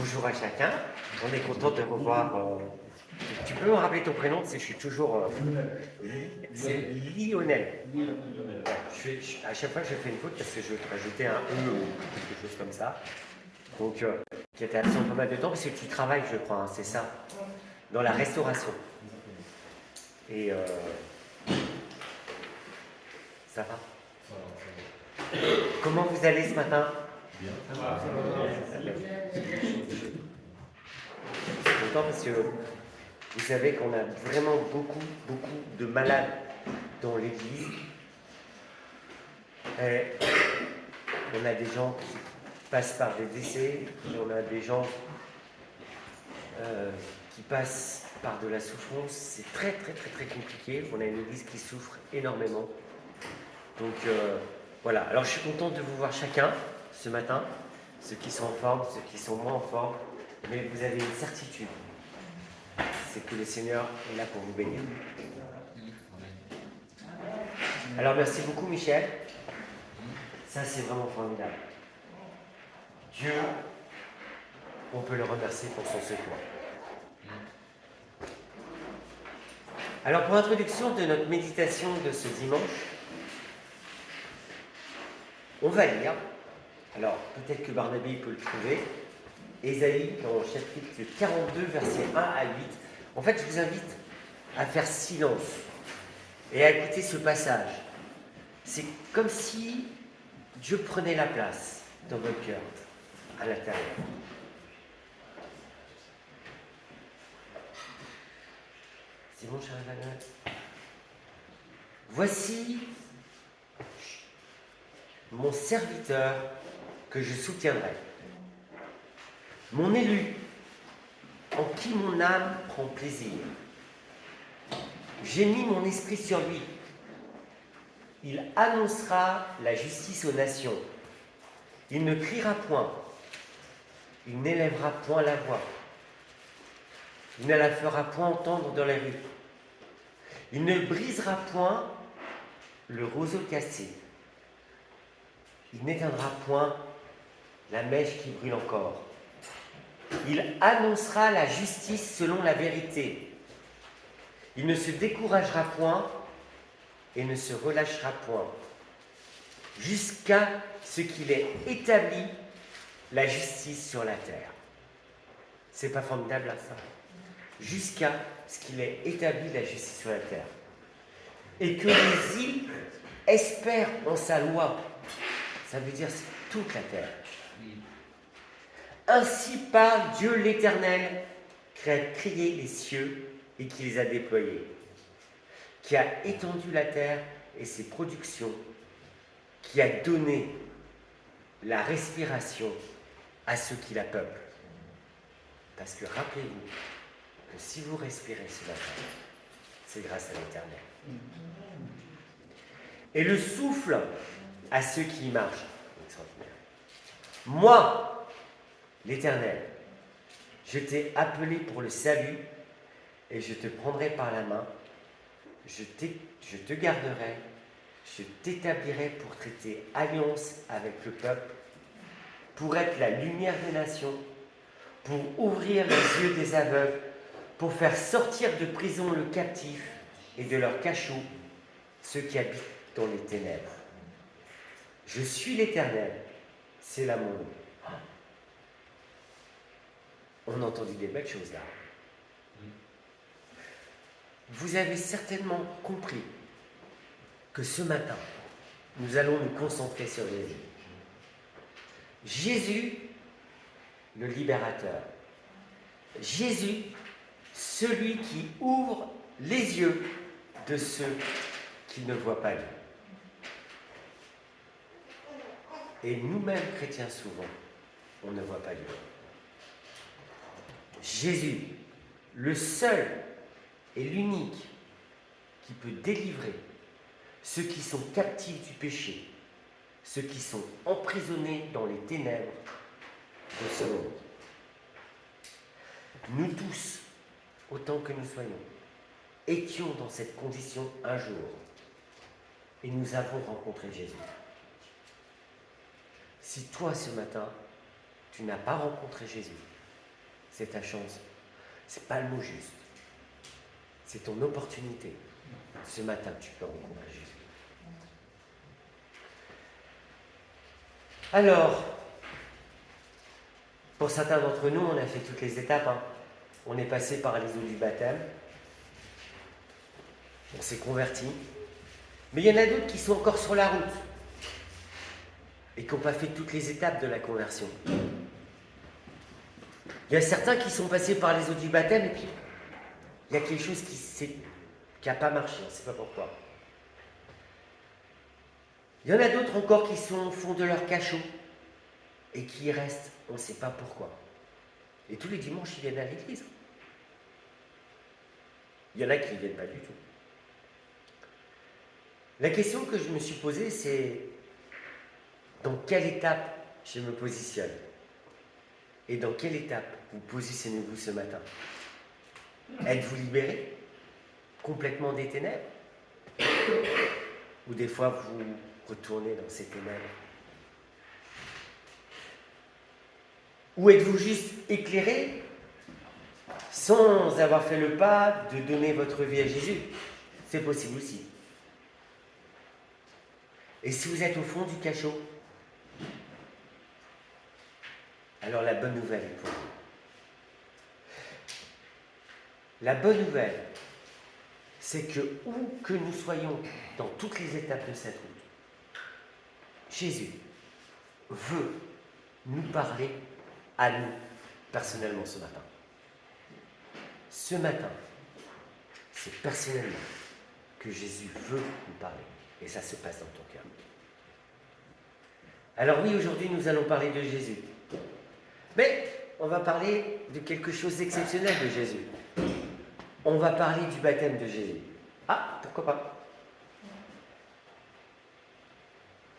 Bonjour à chacun, on est content de revoir. Tu peux me rappeler ton prénom? Je suis toujours. C'est Lionel. À chaque fois, je fais une faute parce que je veux te rajouter un E ou quelque chose comme ça. Donc, qui était absent pas mal de temps parce que tu travailles, je crois, hein, c'est ça, dans la restauration. Et ça va? Comment vous allez ce matin? Bien. Je suis content parce que vous savez qu'on a vraiment beaucoup de malades dans l'église. On a des gens qui passent par des décès, on a des gens qui passent par de la souffrance. C'est très compliqué. On a une église qui souffre énormément. Donc voilà. Alors je suis content de vous voir chacun ce matin, ceux qui sont en forme, ceux qui sont moins en forme, mais vous avez une certitude, c'est que le Seigneur est là pour vous bénir. Alors merci beaucoup Michel, ça c'est vraiment formidable. Dieu, on peut le remercier pour son secours. Alors pour l'introduction de notre méditation de ce dimanche, on va lire, alors peut-être que Barnabé peut le trouver, Ésaïe dans le chapitre 42, versets 1 à 8. En fait, je vous invite à faire silence et à écouter ce passage. C'est comme si Dieu prenait la place dans votre cœur, à l'intérieur. C'est bon, cher Emmanuel? Voici mon serviteur que je soutiendrai, mon élu, en qui mon âme prend plaisir. J'ai mis mon esprit sur lui. Il annoncera la justice aux nations. Il ne criera point. Il n'élèvera point la voix. Il ne la fera point entendre dans les rues. Il ne brisera point le roseau cassé. Il n'éteindra point la mèche qui brûle encore. Il annoncera la justice selon la vérité. Il ne se découragera point et ne se relâchera point, jusqu'à ce qu'il ait établi la justice sur la terre. C'est pas formidable là, ça? Jusqu'à ce qu'il ait établi la justice sur la terre. Et que les îles espèrent en sa loi. Ça veut dire c'est toute la terre. Ainsi parle Dieu l'Éternel, qui a créé les cieux et qui les a déployés, qui a étendu la terre et ses productions, qui a donné la respiration à ceux qui la peuplent. Parce que rappelez-vous que si vous respirez ce matin, c'est grâce à l'Éternel. Et le souffle à ceux qui y marchent. Moi, l'Éternel, je t'ai appelé pour le salut et je te prendrai par la main, je te garderai, je t'établirai pour traiter alliance avec le peuple, pour être la lumière des nations, pour ouvrir les yeux des aveugles, pour faire sortir de prison le captif et de leur cachot ceux qui habitent dans les ténèbres. Je suis l'Éternel, c'est là mon nom. On a entendu des belles choses là. Vous avez certainement compris que ce matin, nous allons nous concentrer sur Jésus. Jésus, le libérateur. Jésus, celui qui ouvre les yeux de ceux qui ne voient pas Dieu. Et nous-mêmes, chrétiens, souvent, on ne voit pas Dieu. Jésus, le seul et l'unique qui peut délivrer ceux qui sont captifs du péché, ceux qui sont emprisonnés dans les ténèbres de ce monde. Nous tous, autant que nous soyons, étions dans cette condition un jour et nous avons rencontré Jésus. Si toi, ce matin, tu n'as pas rencontré Jésus, c'est ta chance. C'est pas le mot juste. C'est ton opportunité. Ce matin, tu peux rencontrer Jésus. Alors, pour certains d'entre nous, on a fait toutes les étapes. On est passé par les eaux du baptême. On s'est converti. Mais il y en a d'autres qui sont encore sur la route et qui n'ont pas fait toutes les étapes de la conversion. Il y a certains qui sont passés par les eaux du baptême et puis il y a quelque chose qui n'a pas marché, on ne sait pas pourquoi. Il y en a d'autres encore qui sont au fond de leur cachot et qui y restent, on ne sait pas pourquoi. Et tous les dimanches, ils viennent à l'église. Il y en a qui ne viennent pas du tout. La question que je me suis posée, c'est dans quelle étape je me positionne? Et dans quelle étape vous positionnez-vous ce matin? Êtes-vous libéré complètement des ténèbres? Ou des fois vous retournez dans ces ténèbres? Ou êtes-vous juste éclairé sans avoir fait le pas de donner votre vie à Jésus? C'est possible aussi. Et si vous êtes au fond du cachot, alors la bonne nouvelle est pour vous. La bonne nouvelle, c'est que où que nous soyons dans toutes les étapes de cette route, Jésus veut nous parler à nous personnellement ce matin. Ce matin, c'est personnellement que Jésus veut nous parler. Et ça se passe dans ton cœur. Alors oui, aujourd'hui, nous allons parler de Jésus. Mais on va parler de quelque chose d'exceptionnel de Jésus. On va parler du baptême de Jésus. Ah, pourquoi pas?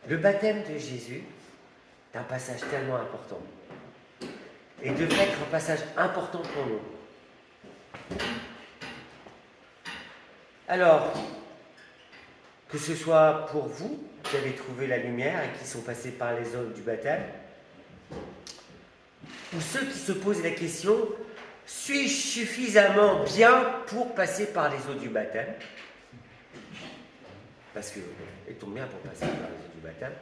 Le baptême de Jésus est un passage tellement important. Et devrait être un passage important pour nous. Alors, que ce soit pour vous qui avez trouvé la lumière et qui sont passés par les eaux du baptême, ou ceux qui se posent la question, suis-je suffisamment bien pour passer par les eaux du baptême? Parce que, ils tombent bien pour passer par les eaux du baptême.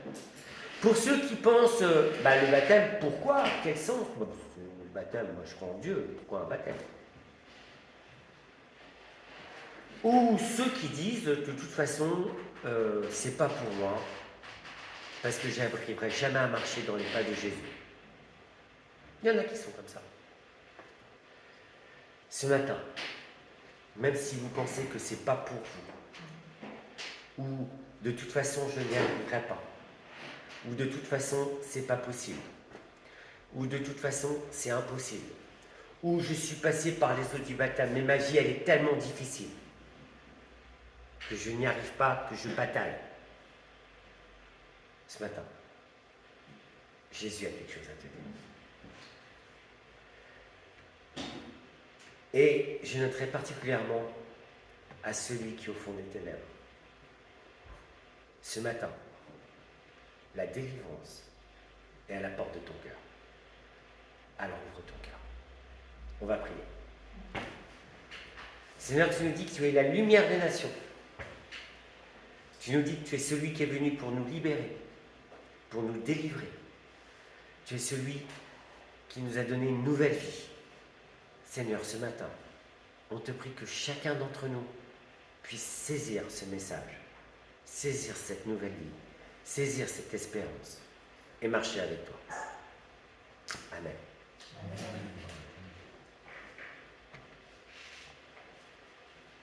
Pour ceux qui pensent, le baptême, pourquoi? Quel sens? Le baptême, moi je crois en Dieu, pourquoi un baptême? Ou ceux qui disent, de toute façon, c'est pas pour moi, parce que j'arriverai jamais à marcher dans les pas de Jésus. Il y en a qui sont comme ça. Ce matin, même si vous pensez que c'est pas pour vous, ou de toute façon je n'y arriverai pas, ou de toute façon c'est pas possible, ou de toute façon c'est impossible, ou je suis passé par les eaux du baptême, mais ma vie elle est tellement difficile que je n'y arrive pas, que je bataille. Ce matin, Jésus a quelque chose à te dire. Et je noterai particulièrement à celui qui est au fond des ténèbres. Ce matin, la délivrance est à la porte de ton cœur. Alors ouvre ton cœur. On va prier. Seigneur, tu nous dis que tu es la lumière des nations. Tu nous dis que tu es celui qui est venu pour nous libérer, pour nous délivrer. Tu es celui qui nous a donné une nouvelle vie. Seigneur, ce matin, on te prie que chacun d'entre nous puisse saisir ce message, saisir cette nouvelle vie, saisir cette espérance et marcher avec toi. Amen.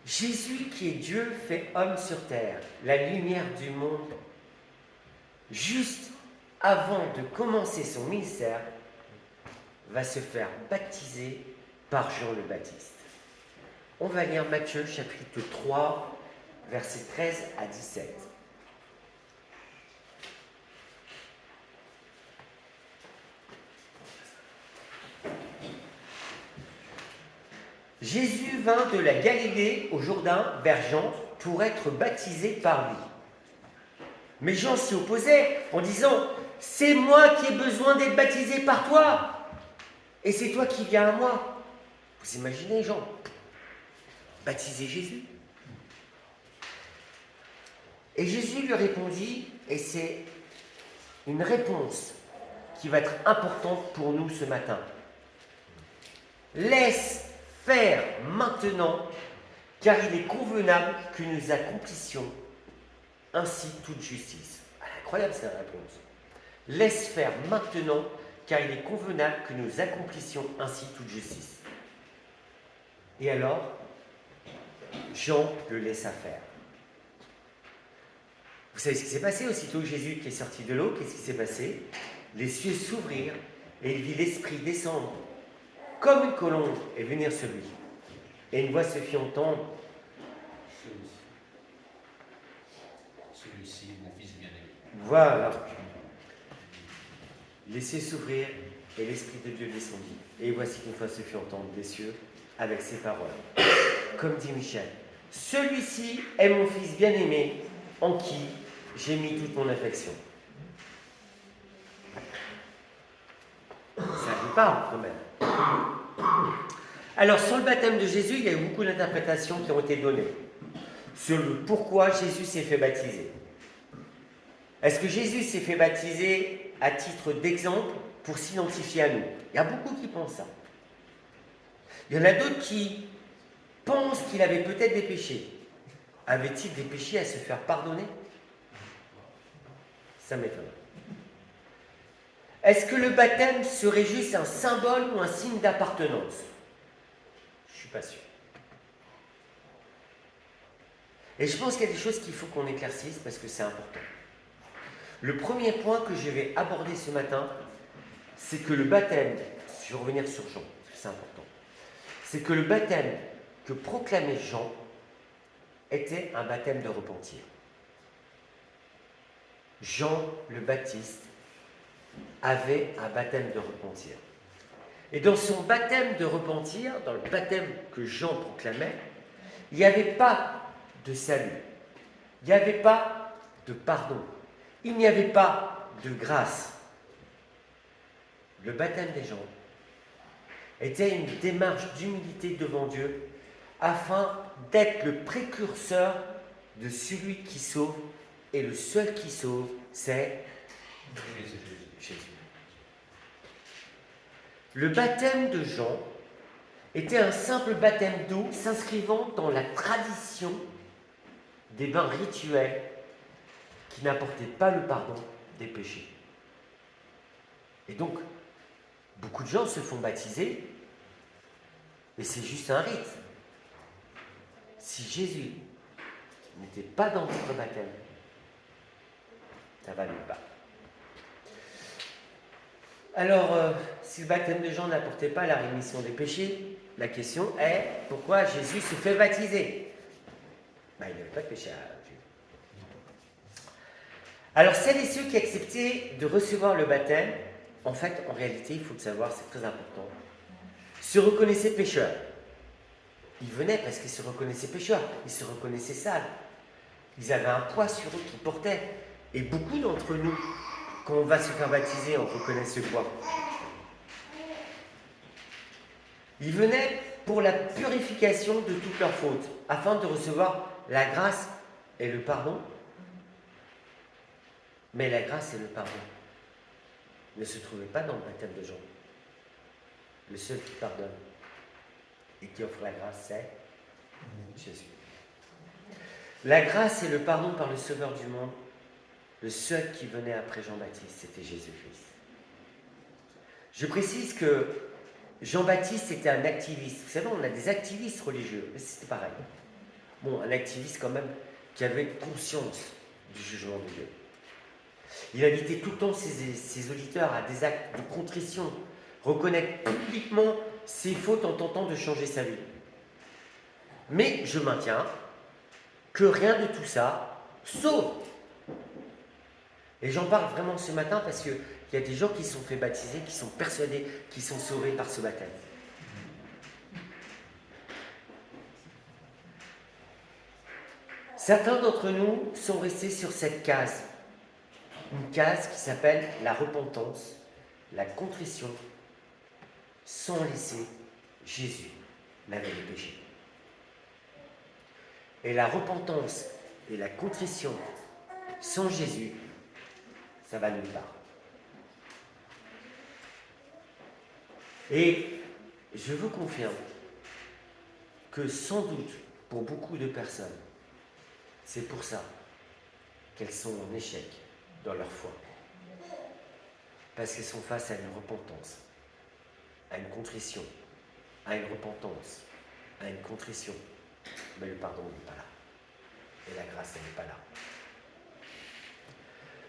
Jésus qui est Dieu fait homme sur terre, la lumière du monde, juste avant de commencer son ministère, va se faire baptiser par Jean le Baptiste. On va lire Matthieu chapitre 3, versets 13 à 17. Jésus vint de la Galilée au Jourdain vers Jean pour être baptisé par lui. Mais Jean s'y opposait en disant « C'est moi qui ai besoin d'être baptisé par toi. Et c'est toi qui viens à moi. Vous imaginez, Jean, baptiser Jésus? Et Jésus lui répondit, et c'est une réponse qui va être importante pour nous ce matin. Laisse faire maintenant, car il est convenable que nous accomplissions ainsi toute justice. Incroyable cette réponse. Laisse faire maintenant, car il est convenable que nous accomplissions ainsi toute justice. Et alors, Jean le laissa faire. Vous savez ce qui s'est passé aussitôt que Jésus qui est sorti de l'eau? Qu'est-ce qui s'est passé? Les cieux s'ouvrirent et il vit l'Esprit descendre comme une colombe et venir sur lui. Et une voix se fit entendre. Celui-ci, mon fils bien-aimé. Voilà. Les cieux s'ouvrirent et l'Esprit de Dieu descendit. Et voici qu'une voix se fit entendre des cieux avec ces paroles. Comme dit Michel, celui-ci est mon fils bien-aimé en qui j'ai mis toute mon affection. Ça vous parle quand même. Alors, sur le baptême de Jésus, il y a eu beaucoup d'interprétations qui ont été données sur le pourquoi Jésus s'est fait baptiser. Est-ce que Jésus s'est fait baptiser à titre d'exemple pour s'identifier à nous? Il y a beaucoup qui pensent ça. Il y en a d'autres qui pensent qu'il avait peut-être des péchés. Avait-il des péchés à se faire pardonner? Ça m'étonne. Est-ce que le baptême serait juste un symbole ou un signe d'appartenance? Je ne suis pas sûr. Et je pense qu'il y a des choses qu'il faut qu'on éclaircisse parce que c'est important. Le premier point que je vais aborder ce matin, c'est que le baptême, je vais revenir sur Jean, c'est important, c'est que le baptême que proclamait Jean était un baptême de repentir. Jean le Baptiste avait un baptême de repentir. Et dans son baptême de repentir, dans le baptême que Jean proclamait, il n'y avait pas de salut, il n'y avait pas de pardon, il n'y avait pas de grâce. Le baptême des gens était une démarche d'humilité devant Dieu afin d'être le précurseur de celui qui sauve, et le seul qui sauve, c'est Jésus. Le baptême de Jean était un simple baptême d'eau s'inscrivant dans la tradition des bains rituels qui n'apportaient pas le pardon des péchés. Et donc, beaucoup de gens se font baptiser, et c'est juste un rite. Si Jésus n'était pas dans votre baptême, ça va nulle part. Alors, si le baptême de Jean n'apportait pas la rémission des péchés, la question est, pourquoi Jésus se fait baptiser? Il n'avait pas de péché à Jésus. Alors, celles et ceux qui acceptaient de recevoir le baptême, en fait, en réalité, il faut le savoir, c'est très important, se reconnaissaient pécheurs. Ils venaient parce qu'ils se reconnaissaient pécheurs, ils se reconnaissaient sales. Ils avaient un poids sur eux qu'ils portaient. Et beaucoup d'entre nous, quand on va se faire baptiser, on reconnaît ce poids. Ils venaient pour la purification de toutes leurs fautes, afin de recevoir la grâce et le pardon. Mais la grâce et le pardon ne se trouvaient pas dans le baptême de Jean. Le seul qui pardonne et qui offre la grâce, c'est Jésus. La grâce et le pardon par le Sauveur du monde, le seul qui venait après Jean-Baptiste, c'était Jésus-Christ. Je précise que Jean-Baptiste était un activiste. Vous savez, on a des activistes religieux, mais c'était pareil. Bon, un activiste quand même qui avait conscience du jugement de Dieu. Il invitait tout le temps ses auditeurs à des actes de contrition, reconnaître publiquement ses fautes en tentant de changer sa vie. Mais je maintiens que rien de tout ça sauve. Et j'en parle vraiment ce matin parce qu'il y a des gens qui se sont fait baptiser, qui sont persuadés qu'ils sont sauvés par ce baptême. Certains d'entre nous sont restés sur cette case. Une case qui s'appelle la repentance, la contrition, sans laisser Jésus laver les péchés. Et la repentance et la contrition sans Jésus, ça va nulle part. Et je vous confirme que sans doute, pour beaucoup de personnes, c'est pour ça qu'elles sont en échec dans leur foi. Parce qu'elles sont face à une repentance, à une contrition, à une repentance, à une contrition. Mais le pardon n'est pas là. Et la grâce, elle n'est pas là.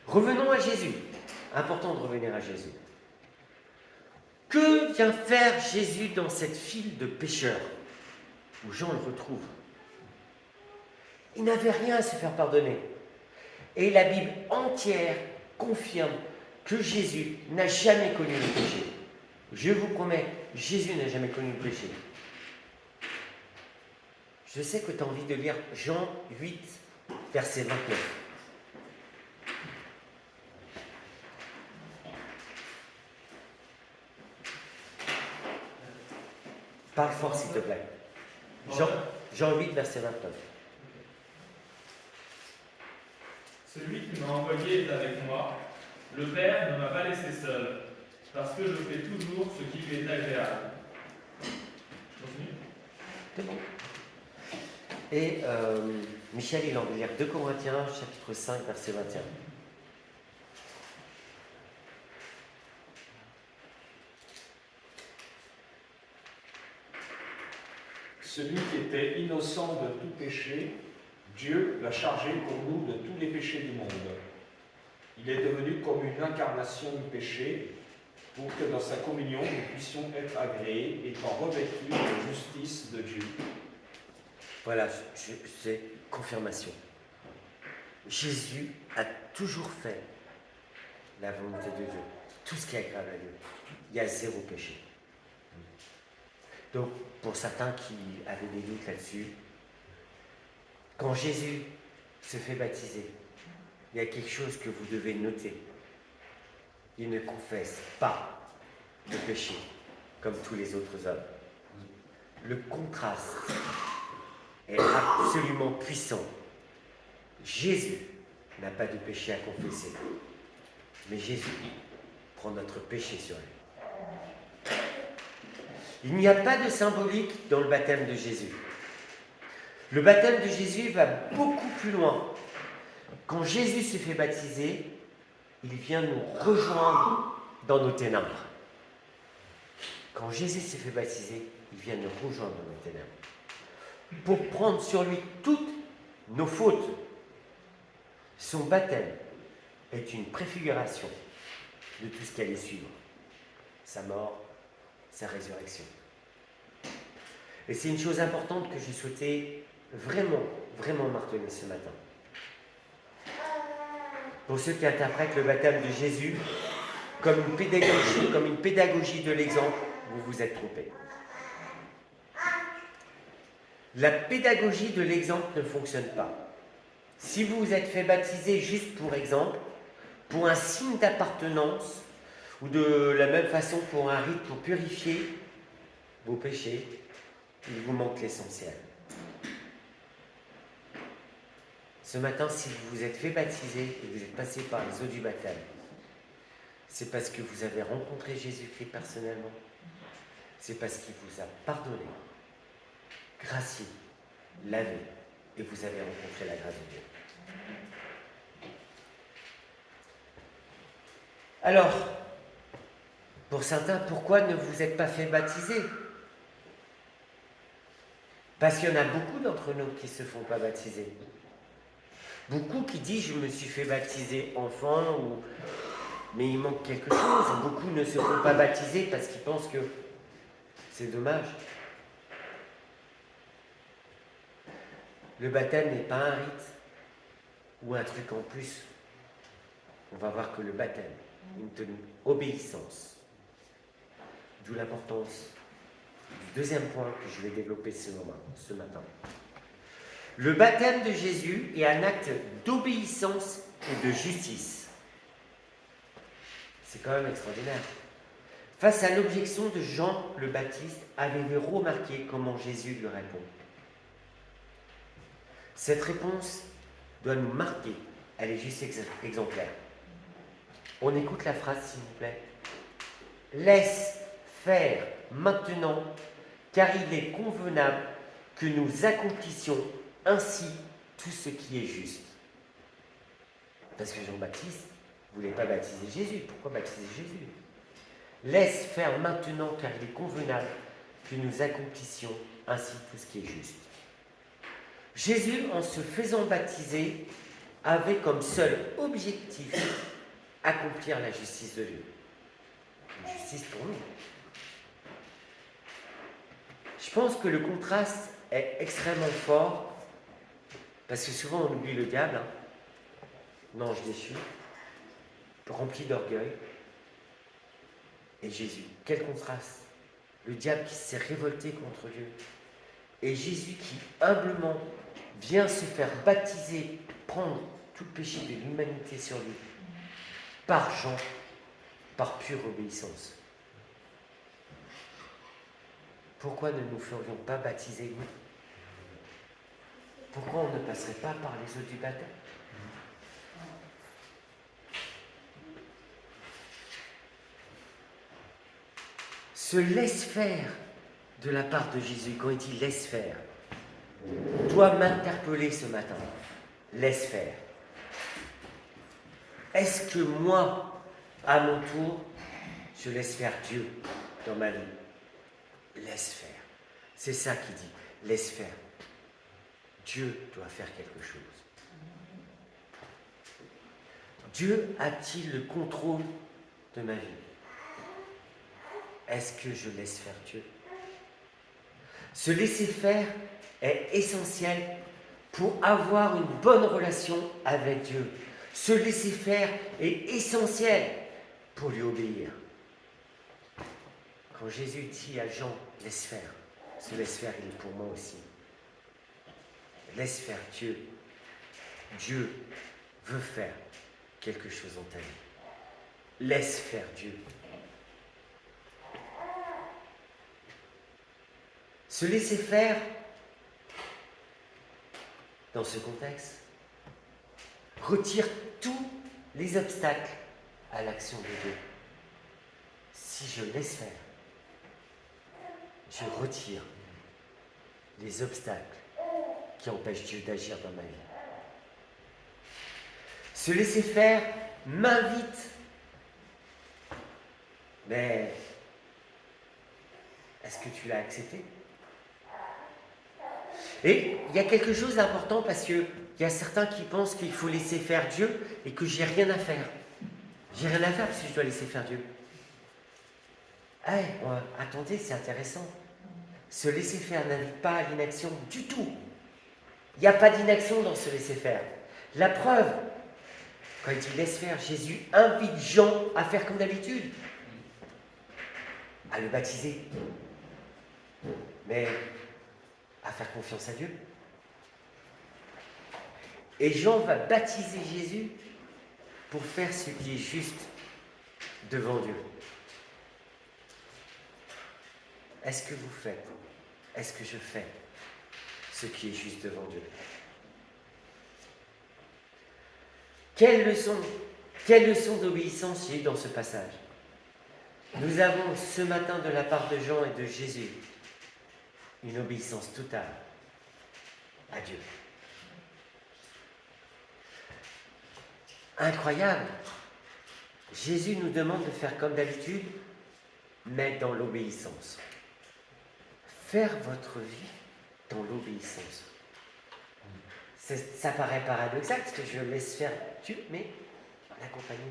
Revenons à Jésus. Important de revenir à Jésus. Que vient faire Jésus dans cette file de pécheurs où Jean le retrouve? Il n'avait rien à se faire pardonner. Et la Bible entière confirme que Jésus n'a jamais connu le péché. Je vous promets, Jésus n'a jamais connu le péché. Je sais que tu as envie de lire Jean 8, verset 29. Parle fort, s'il te plaît. Jean 8, verset 29. Celui qui m'a envoyé est avec moi. Le Père ne m'a pas laissé seul, parce que je fais toujours ce qui lui est agréable. Je continue. C'est bon. Et Michel, il a envie de lire 2 Corinthiens, chapitre 5, verset 21. Celui qui était innocent de tout péché, Dieu l'a chargé pour nous de tous les péchés du monde. Il est devenu comme une incarnation du péché, pour que dans sa communion, nous puissions être agréés, étant revêtus de justice de Dieu. Voilà, c'est confirmation. Jésus a toujours fait la volonté de Dieu. Tout ce qui est agréable à Dieu. Il y a 0 péché. Donc, pour certains qui avaient des doutes là-dessus, quand Jésus se fait baptiser, il y a quelque chose que vous devez noter. Il ne confesse pas le péché comme tous les autres hommes. Le contraste est absolument puissant. Jésus n'a pas de péché à confesser, mais Jésus prend notre péché sur lui. Il n'y a pas de symbolique dans le baptême de Jésus. Le baptême de Jésus va beaucoup plus loin. Quand Jésus se fait baptiser, il vient nous rejoindre dans nos ténèbres. Quand Jésus se fait baptiser, il vient nous rejoindre dans nos ténèbres. Pour prendre sur lui toutes nos fautes. Son baptême est une préfiguration de tout ce qui allait suivre. Sa mort, sa résurrection. Et c'est une chose importante que je souhaitais vraiment marteler ce matin. Pour ceux qui interprètent le baptême de Jésus comme une pédagogie de l'exemple, vous vous êtes trompés. La pédagogie de l'exemple ne fonctionne pas. Si vous vous êtes fait baptiser juste pour exemple, pour un signe d'appartenance, ou de la même façon pour un rite pour purifier vos péchés, il vous manque l'essentiel. Ce matin, si vous vous êtes fait baptiser et vous êtes passé par les eaux du baptême, c'est parce que vous avez rencontré Jésus-Christ personnellement. C'est parce qu'il vous a pardonné, gracié, lavé, et vous avez rencontré la grâce de Dieu. Alors, pour certains, pourquoi ne vous êtes pas fait baptiser? Parce qu'il y en a beaucoup d'entre nous qui ne se font pas baptiser. Beaucoup qui disent « je me suis fait baptiser enfant » mais il manque quelque chose. Beaucoup ne se font pas baptiser parce qu'ils pensent que c'est dommage. Le baptême n'est pas un rite ou un truc en plus. On va voir que le baptême, une obéissance. D'où l'importance du deuxième point que je vais développer ce matin. Le baptême de Jésus est un acte d'obéissance et de justice. C'est quand même extraordinaire. Face à l'objection de Jean le Baptiste, avez-vous remarqué comment Jésus lui répond? Cette réponse doit nous marquer. Elle est juste exemplaire. On écoute la phrase, s'il vous plaît. Laisse faire maintenant, car il est convenable que nous accomplissions ainsi tout ce qui est juste. Parce que Jean-Baptiste ne voulait pas baptiser Jésus. Pourquoi baptiser Jésus? Laisse faire maintenant, car il est convenable que nous accomplissions ainsi tout ce qui est juste. Jésus, en se faisant baptiser, avait comme seul objectif accomplir la justice de Dieu. Une justice pour nous. Je pense que le contraste est extrêmement fort, parce que souvent on oublie le diable, l'ange déchu, rempli d'orgueil, et Jésus. Quel contraste! Le diable qui s'est révolté contre Dieu, et Jésus qui humblement vient se faire baptiser, prendre tout le péché de l'humanité sur lui, par Jean, par pure obéissance. Pourquoi ne nous ferions pas baptiser, nous? Pourquoi on ne passerait pas par les eaux du baptême? Ce laisse-faire de la part de Jésus, quand il dit laisse faire, doit m'interpeller ce matin. Laisse faire. Est-ce que moi, à mon tour, je laisse faire Dieu dans ma vie? Laisse faire. C'est ça qu'il dit. Laisse faire. Dieu doit faire quelque chose. Dieu a-t-il le contrôle de ma vie? Est-ce que je laisse faire Dieu? Ce laisser faire est essentiel pour avoir une bonne relation avec Dieu. Ce laisser faire est essentiel pour lui obéir. Quand Jésus dit à Jean, laisse faire, ce laisse faire, il est pour moi aussi. Laisse faire Dieu. Dieu veut faire quelque chose en ta vie. Laisse faire Dieu. Se laisser faire, dans ce contexte, retire tous les obstacles à l'action de Dieu. Si je laisse faire, je retire les obstacles qui empêchent Dieu d'agir dans ma vie. Se laisser faire m'invite. Mais est-ce que tu l'as accepté? Et il y a quelque chose d'important parce qu'il y a certains qui pensent qu'il faut laisser faire Dieu et que j'ai rien à faire. J'ai rien à faire parce que je dois laisser faire Dieu. Attendez, c'est intéressant. Se laisser faire n'invite pas à l'inaction du tout. Il n'y a pas d'inaction dans se laisser faire. La preuve, quand il dit laisse faire, Jésus invite Jean à faire comme d'habitude, à le baptiser. Mais à faire confiance à Dieu. Et Jean va baptiser Jésus pour faire ce qui est juste devant Dieu. Est-ce que vous faites, est-ce que je fais ce qui est juste devant Dieu? Quelle leçon d'obéissance il y a eu dans ce passage? Nous avons ce matin de la part de Jean et de Jésus une obéissance totale à Dieu. Incroyable. Jésus nous demande de faire comme d'habitude, mais dans l'obéissance. Faire votre vie dans l'obéissance. Ça paraît paradoxal, parce que je laisse faire Dieu, mais en accompagnement.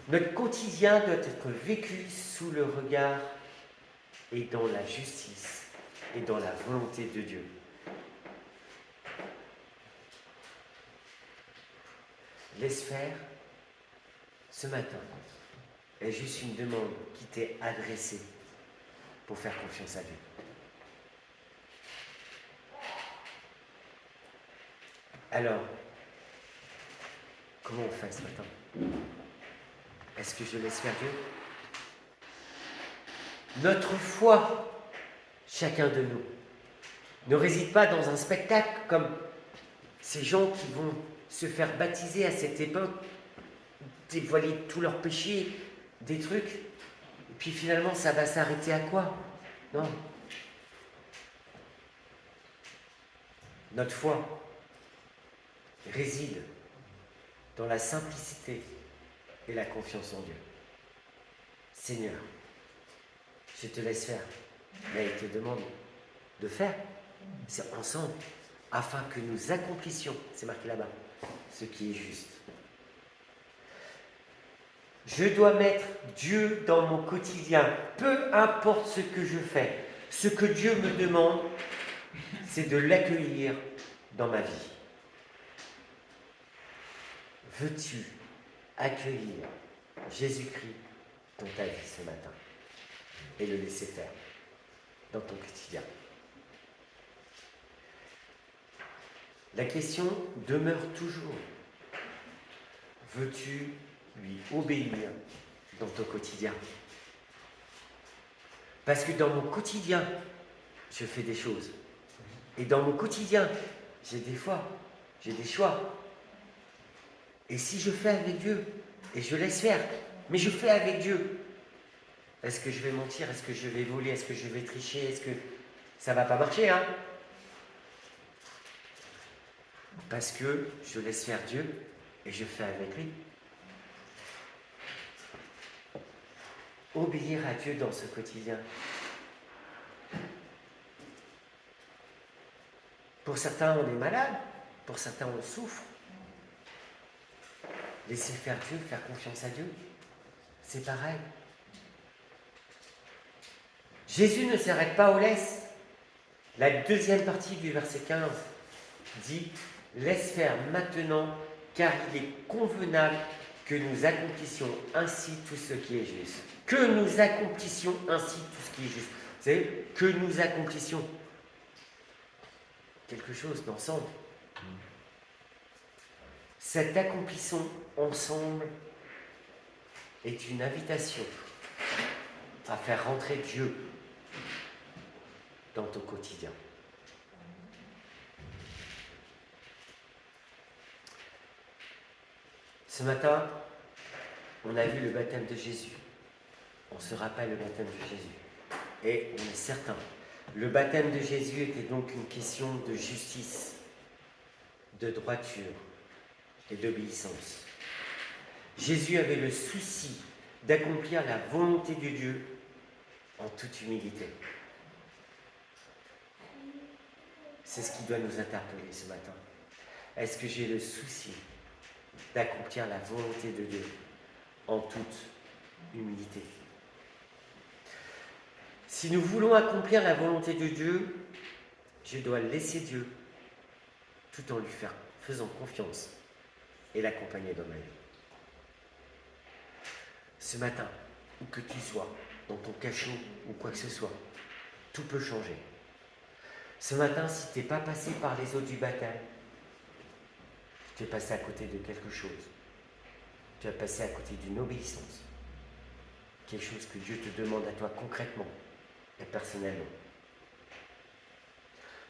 Notre quotidien doit être vécu sous le regard et dans la justice et dans la volonté de Dieu. Laisse faire, ce matin, est juste une demande qui t'est adressée pour faire confiance à Dieu. Alors, comment on fait ce matin? Est-ce que je laisse faire Dieu? Notre foi, chacun de nous, ne réside pas dans un spectacle comme ces gens qui vont se faire baptiser à cette époque, dévoiler tous leurs péchés, des trucs, et puis finalement ça va s'arrêter à quoi? Non. Notre foi réside dans la simplicité et la confiance en Dieu. Seigneur, je te laisse faire, mais il te demande de faire, c'est ensemble, afin que nous accomplissions, c'est marqué là-bas, ce qui est juste. Je dois mettre Dieu dans mon quotidien, peu importe ce que je fais. Ce que Dieu me demande, c'est de l'accueillir dans ma vie. Veux-tu accueillir Jésus-Christ dans ta vie ce matin et le laisser faire dans ton quotidien? La question demeure toujours. Veux-tu lui obéir dans ton quotidien? Parce que dans mon quotidien, je fais des choses. Et dans mon quotidien, j'ai des choix. Et si je fais avec Dieu, et je laisse faire, mais je fais avec Dieu, est-ce que je vais mentir? Est-ce que je vais voler? Est-ce que je vais tricher? Est-ce que ça va pas marcher, hein? Parce que je laisse faire Dieu et je fais avec lui. Obéir à Dieu dans ce quotidien. Pour certains, on est malade. Pour certains, on souffre. Laisser faire Dieu, faire confiance à Dieu, c'est pareil. Jésus ne s'arrête pas aux laisses. La deuxième partie du verset 15 dit « Laisse faire maintenant, car il est convenable que nous accomplissions ainsi tout ce qui est juste. » Que nous accomplissions ainsi tout ce qui est juste. Vous savez, que nous accomplissions quelque chose d'ensemble. Cet accomplissons ensemble est une invitation à faire rentrer Dieu dans ton quotidien. Ce matin, on a vu le baptême de Jésus. On se rappelle le baptême de Jésus. Et on est certain, le baptême de Jésus était donc une question de justice, de droiture et d'obéissance. Jésus avait le souci d'accomplir la volonté de Dieu en toute humilité. C'est ce qui doit nous interpeller ce matin. Est-ce que j'ai le souci d'accomplir la volonté de Dieu en toute humilité? Si nous voulons accomplir la volonté de Dieu, je dois laisser Dieu tout en lui faisant confiance et l'accompagner dans ma vie. Ce matin, où que tu sois, dans ton cachot ou quoi que ce soit, tout peut changer. Ce matin, si tu n'es pas passé par les eaux du baptême, tu es passé à côté de quelque chose. Tu es passé à côté d'une obéissance. Quelque chose que Dieu te demande à toi concrètement et personnellement.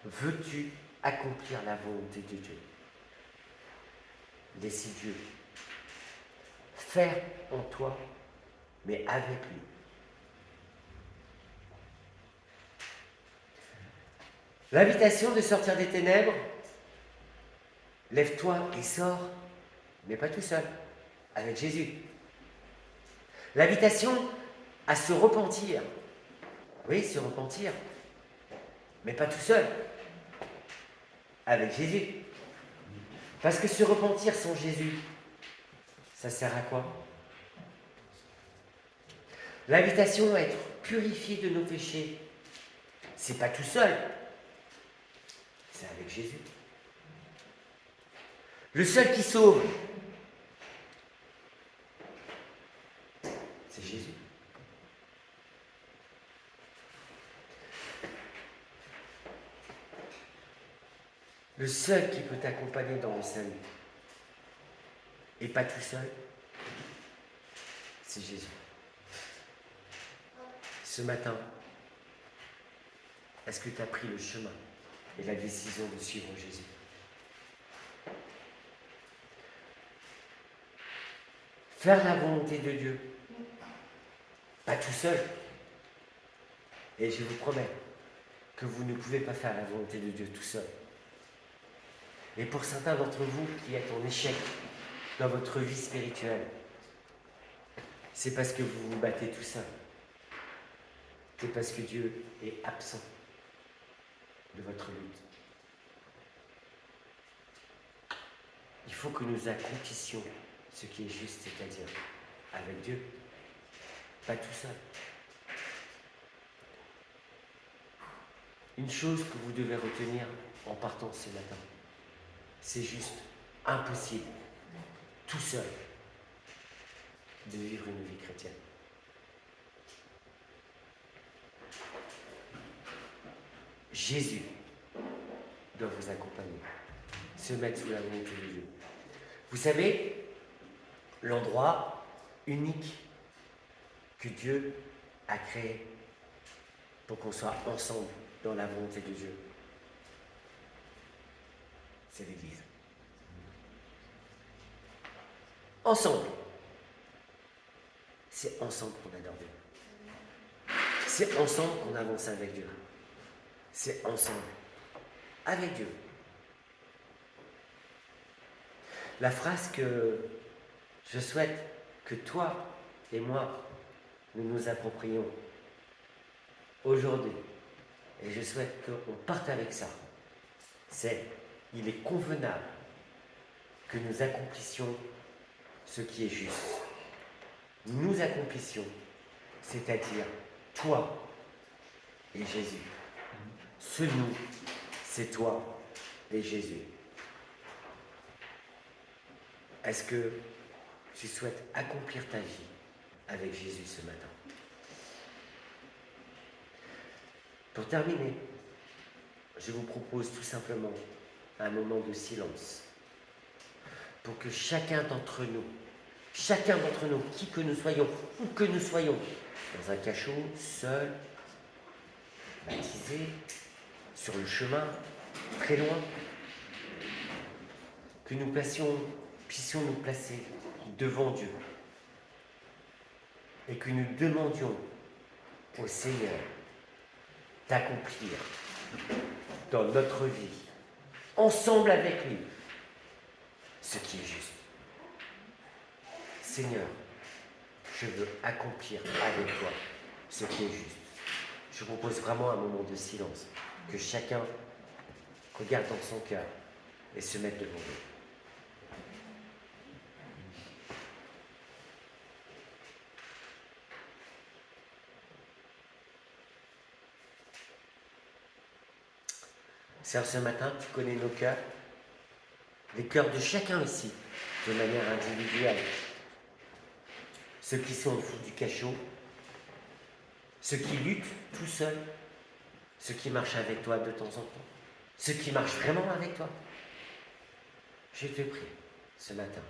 Veux-tu accomplir la volonté de Dieu? Laissez Dieu faire en toi, mais avec lui. L'invitation de sortir des ténèbres, lève-toi et sors, mais pas tout seul, avec Jésus. L'invitation à se repentir, oui, se repentir, mais pas tout seul, avec Jésus. Parce que se repentir sans Jésus, ça sert à quoi? L'invitation à être purifié de nos péchés, c'est pas tout seul, c'est avec Jésus. Le seul qui sauve, c'est Jésus. Le seul qui peut t'accompagner dans le salut, et pas tout seul, c'est Jésus. Ce matin, est-ce que tu as pris le chemin et la décision de suivre Jésus? Faire la volonté de Dieu, pas tout seul. Et je vous promets que vous ne pouvez pas faire la volonté de Dieu tout seul. Et pour certains d'entre vous qui êtes en échec dans votre vie spirituelle, c'est parce que vous vous battez tout seul. C'est parce que Dieu est absent de votre lutte. Il faut que nous accomplissions ce qui est juste, c'est-à-dire avec Dieu, pas tout seul. Une chose que vous devez retenir en partant ce matin, c'est juste impossible, tout seul, de vivre une vie chrétienne. Jésus doit vous accompagner, se mettre sous la volonté de Dieu. Vous savez, l'endroit unique que Dieu a créé pour qu'on soit ensemble dans la volonté de Dieu, c'est l'Église. Ensemble. C'est ensemble qu'on adore Dieu. C'est ensemble qu'on avance avec Dieu. C'est ensemble, avec Dieu. La phrase que je souhaite que toi et moi, nous nous approprions aujourd'hui, et je souhaite qu'on parte avec ça, c'est: il est convenable que nous accomplissions ce qui est juste. Nous accomplissions, c'est-à-dire toi et Jésus. Ce nous, c'est toi et Jésus. Est-ce que tu souhaites accomplir ta vie avec Jésus ce matin? Pour terminer, je vous propose tout simplement un moment de silence pour que chacun d'entre nous, qui que nous soyons, où que nous soyons, dans un cachot, seul, baptisé, sur le chemin, très loin, que nous puissions nous placer devant Dieu et que nous demandions au Seigneur d'accomplir dans notre vie, ensemble avec lui, ce qui est juste. Seigneur, je veux accomplir avec toi ce qui est juste. Je vous propose vraiment un moment de silence, que chacun regarde dans son cœur et se mette devant Dieu. Seigneur, ce matin, tu connais nos cœurs, les cœurs de chacun ici, de manière individuelle. Ceux qui sont au fond du cachot, ceux qui luttent tout seuls, ceux qui marchent avec toi de temps en temps, ceux qui marchent vraiment avec toi. Je te prie, ce matin,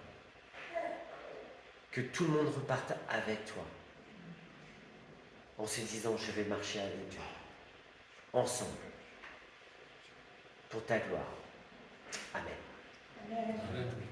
que tout le monde reparte avec toi, en se disant: je vais marcher avec Dieu, ensemble, pour ta gloire. Amen. Amen.